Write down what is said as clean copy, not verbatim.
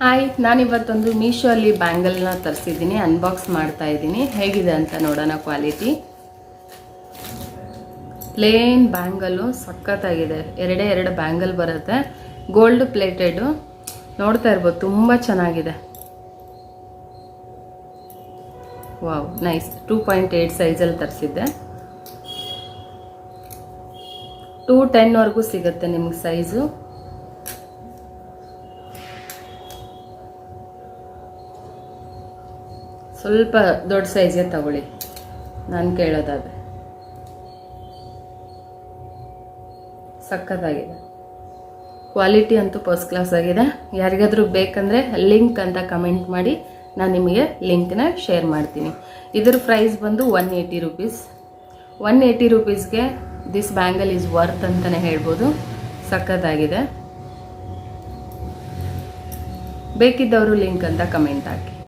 Hi, ನಾನಿವತ್ತೊಂದು Meesho ಅಲ್ಲಿ ಬ್ಯಾಂಗಲ್ನ ತರಿಸಿದ್ದೀನಿ. Unbox ಮಾಡ್ತಾ ಇದ್ದೀನಿ. ಹೇಗಿದೆ ಅಂತ ನೋಡೋಣ. ಕ್ವಾಲಿಟಿ ಪ್ಲೇನ್ ಬ್ಯಾಂಗಲ್ಲು ಸಖತ್ತಾಗಿದೆ. ಎರಡು ಬ್ಯಾಂಗಲ್ ಬರುತ್ತೆ. ಗೋಲ್ಡ್ ಪ್ಲೇಟೆಡು, ನೋಡ್ತಾ ಇರ್ಬೋದು, ತುಂಬ ಚೆನ್ನಾಗಿದೆ. Wow, nice. 2.8 ಸೈಜಲ್ಲಿ ತರಿಸಿದ್ದೆ. 210ವರೆಗೂ ಸಿಗುತ್ತೆ ನಿಮ್ಗೆ ಸೈಜು. ಸ್ವಲ್ಪ ದೊಡ್ಡ ಸೈಜೇ ತಗೊಳ್ಳಿ ನಾನು ಕೇಳೋದಾದರೆ. ಸಖತ್ತಾಗಿದೆ. ಕ್ವಾಲಿಟಿ ಅಂತೂ ಫಸ್ಟ್ ಕ್ಲಾಸ್ ಆಗಿದೆ. ಯಾರಿಗಾದರೂ ಬೇಕಂದರೆ ಲಿಂಕ್ ಅಂತ ಕಮೆಂಟ್ ಮಾಡಿ, ನಾನು ನಿಮಗೆ ಲಿಂಕ್ನ ಶೇರ್ ಮಾಡ್ತೀನಿ. ಇದರ ಪ್ರೈಸ್ ಬಂದು 180 ರುಪೀಸ್. 180 ರುಪೀಸ್ಗೆ ದಿಸ್ ಬ್ಯಾಂಗಲ್ ಈಸ್ ವರ್ತ್ ಅಂತಲೇ ಹೇಳ್ಬೋದು. ಸಖತ್ತಾಗಿದೆ. ಬೇಕಿದ್ದವರು ಲಿಂಕ್ ಅಂತ ಕಮೆಂಟ್ ಹಾಕಿ.